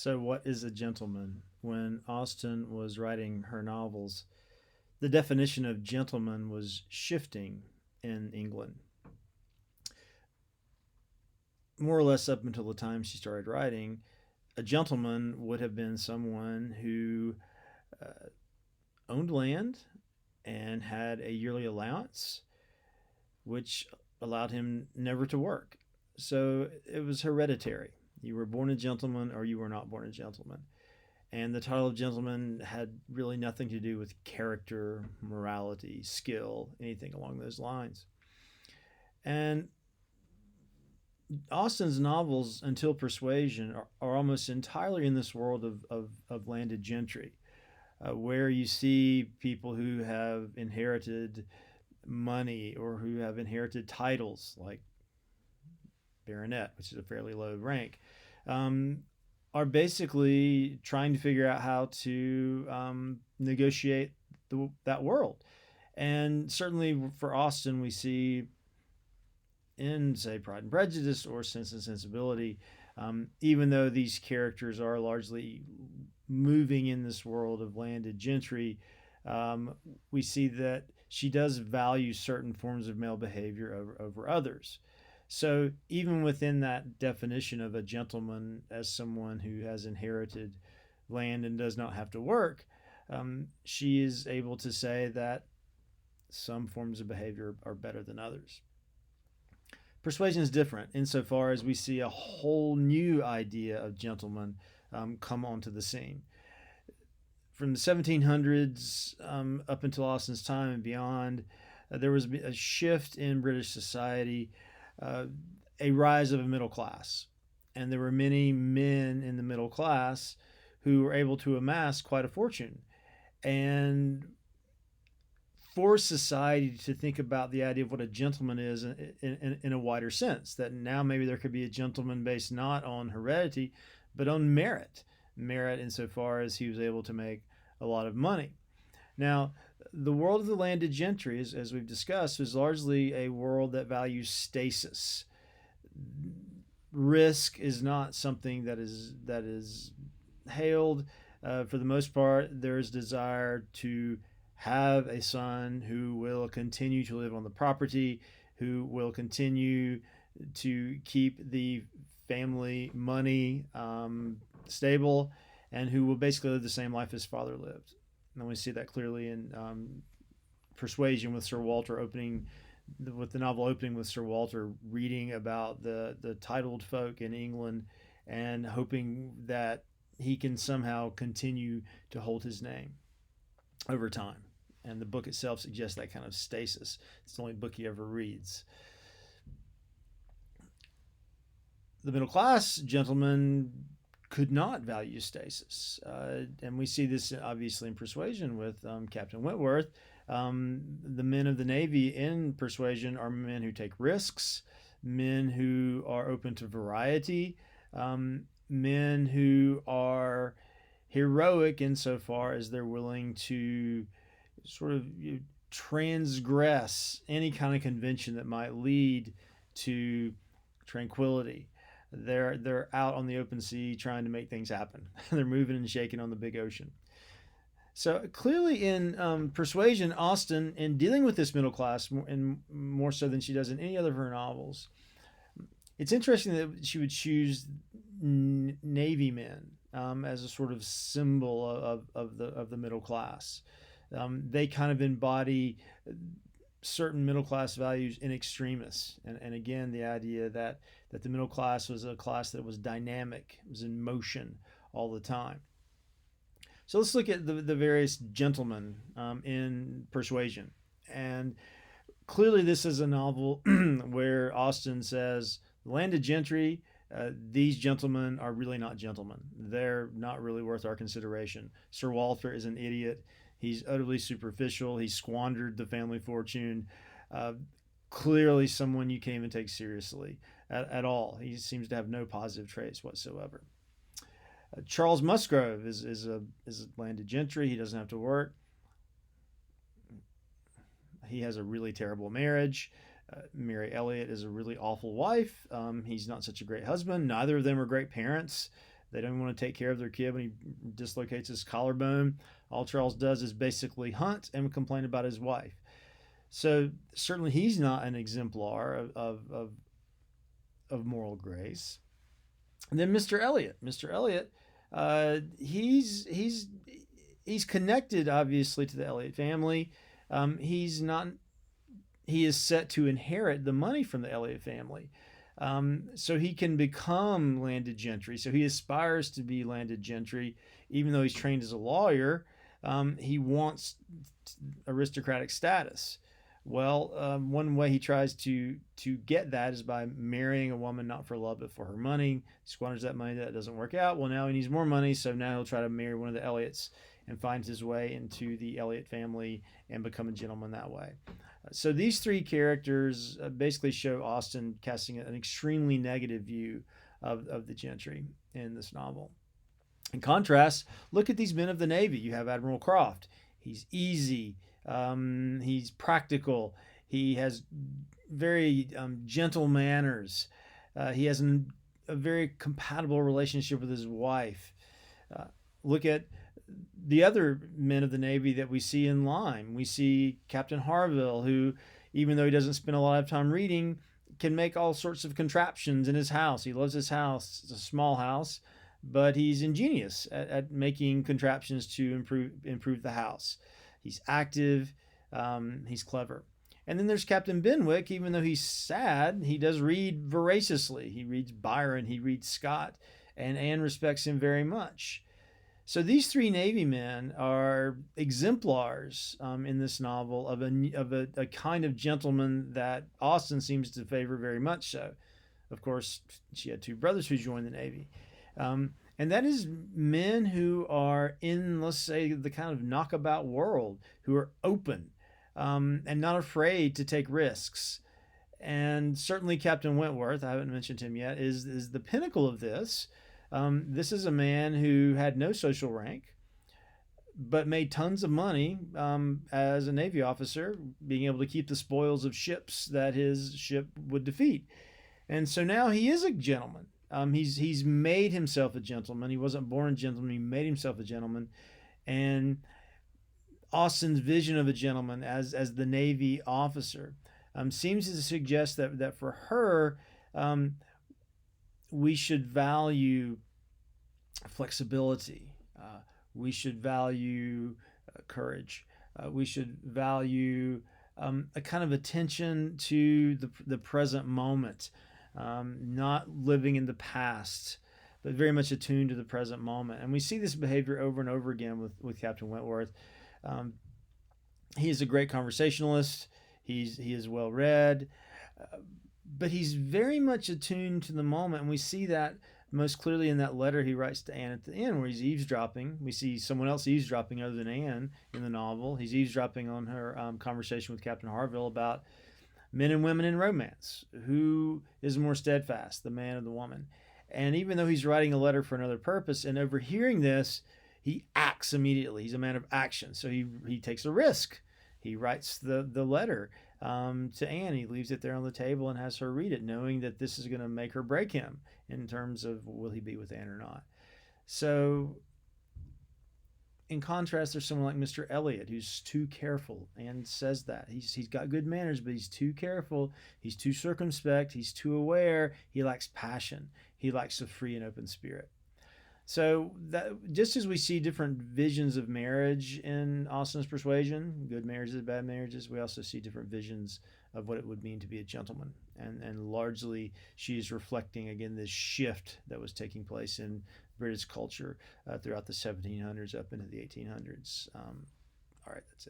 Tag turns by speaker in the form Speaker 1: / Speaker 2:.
Speaker 1: So, what is a gentleman? When Austen was writing her novels, the definition of gentleman was shifting in England. More or less up until the time she started writing, a gentleman would have been someone who uh, owned land and had a yearly allowance, which allowed him never to work. So it was hereditary. You were born a gentleman or you were not born a gentleman. And the title of gentleman had really nothing to do with character, morality, skill, anything along those lines. And Austen's novels, until Persuasion, are almost entirely in this world of landed gentry, where you see people who have inherited money or who have inherited titles like baronet, which is a fairly low rank, um, are basically trying to figure out how to negotiate that world. And certainly for Austen, we see in, say, Pride and Prejudice or Sense and Sensibility, even though these characters are largely moving in this world of landed gentry, um, we see that she does value certain forms of male behavior over others. So even within that definition of a gentleman as someone who has inherited land and does not have to work, she is able to say that some forms of behavior are better than others. Persuasion is different insofar as we see a whole new idea of gentleman come onto the scene. From the 1700s up until Austen's time and beyond, there was a shift in British society, uh, a rise of a middle class. And there were many men in the middle class who were able to amass quite a fortune. And force society to think about the idea of what a gentleman is in a wider sense. That now maybe there could be a gentleman based not on heredity, but on merit. Merit insofar as he was able to make a lot of money. Now, the world of the landed gentry, as we've discussed, is largely a world that values stasis. Risk is not something that is hailed. For the most part, there is desire to have a son who will continue to live on the property, who will continue to keep the family money stable, and who will basically live the same life his father lived. And we see that clearly in Persuasion with Sir Walter opening, with the novel opening with Sir Walter reading about the titled folk in England and hoping that he can somehow continue to hold his name over time. And the book itself suggests that kind of stasis. It's the only book he ever reads. The middle class gentleman could not value stasis. And we see this obviously in Persuasion with Captain Wentworth. The men of the Navy in Persuasion are men who take risks, men who are open to variety, men who are heroic insofar as they're willing to sort of transgress any kind of convention that might lead to tranquility. They're out on the open sea trying to make things happen. They're moving and shaking on the big ocean. So clearly, in Persuasion, Austen, in dealing with this middle class, and more so than she does in any other of her novels, it's interesting that she would choose Navy men as a sort of symbol of the middle class. They kind of embody certain middle class values in extremis, and again the idea that the middle class was a class that was dynamic, was in motion all the time. So let's look at the various gentlemen in Persuasion, and clearly this is a novel where Austen says landed gentry. These gentlemen are really not gentlemen. They're not really worth our consideration. Sir Walter is an idiot. He's utterly superficial. He squandered the family fortune. Uh, Clearly, someone you can't even take seriously at all. He seems to have no positive traits whatsoever. Charles Musgrove is a landed gentry. He doesn't have to work. He has a really terrible marriage. Mary Elliott is a really awful wife. He's not such a great husband. Neither of them are great parents. They don't want to take care of their kid when he dislocates his collarbone. All Charles does is basically hunt and complain about his wife. So certainly he's not an exemplar of moral grace. And then Mr. Elliot. Mr. Elliot, he's connected obviously to the Elliot family. He's not. He is set to inherit the money from the Elliot family. So he can become landed gentry. So he aspires to be landed gentry, even though he's trained as a lawyer. He wants aristocratic status. Well, one way he tries to get that is by marrying a woman not for love but for her money. He squanders that money. That doesn't work out. Well, now he needs more money, so now he'll try to marry one of the Elliots and finds his way into the Elliot family and become a gentleman that way. So these three characters basically show Austen casting an extremely negative view of the gentry in this novel. In contrast, look at these men of the Navy. You have Admiral Croft. He's easy. He's practical. He has very gentle manners. He has a very compatible relationship with his wife. Look at the other men of the Navy that we see in Lyme. We see Captain Harville, who, even though he doesn't spend a lot of time reading, can make all sorts of contraptions in his house. He loves his house. It's a small house, but he's ingenious at making contraptions to improve the house. He's active. He's clever. And then there's Captain Benwick. Even though he's sad, he does read voraciously. He reads Byron. He reads Scott. And Anne respects him very much. So these three Navy men are exemplars in this novel of a kind of gentleman that Austen seems to favor very much so. Of course, she had two brothers who joined the Navy. And that is men who are in, let's say, the kind of knockabout world, who are open and not afraid to take risks. And certainly Captain Wentworth, I haven't mentioned him yet, is the pinnacle of this. This is a man who had no social rank, but made tons of money as a Navy officer, being able to keep the spoils of ships that his ship would defeat. And so now he is a gentleman. He's made himself a gentleman. He wasn't born a gentleman. He made himself a gentleman. And Austen's vision of a gentleman as the Navy officer seems to suggest that for her, we should value flexibility. We should value courage. We should value a kind of attention to the present moment, not living in the past, but very much attuned to the present moment. And we see this behavior over and over again with Captain Wentworth. He is a great conversationalist. He is well read. But he's very much attuned to the moment, and we see that most clearly in that letter he writes to Anne at the end, where he's eavesdropping. We see someone else eavesdropping other than Anne in the novel. He's eavesdropping on her conversation with Captain Harville about men and women in romance. Who is more steadfast, the man or the woman? And even though he's writing a letter for another purpose, and overhearing this, he acts immediately. He's a man of action, so he takes a risk. He writes the letter to Anne. He leaves it there on the table and has her read it, knowing that this is going to make or break him in terms of will he be with Anne or not. So in contrast, there's someone like Mr. Elliot, who's too careful, and says that. He's got good manners, but he's too careful. He's too circumspect. He's too aware. He lacks passion. He lacks a free and open spirit. So that, just as we see different visions of marriage in Austen's Persuasion, good marriages, bad marriages, we also see different visions of what it would mean to be a gentleman. And largely, she is reflecting, again, this shift that was taking place in British culture throughout the 1700s up into the 1800s. All right, that's it.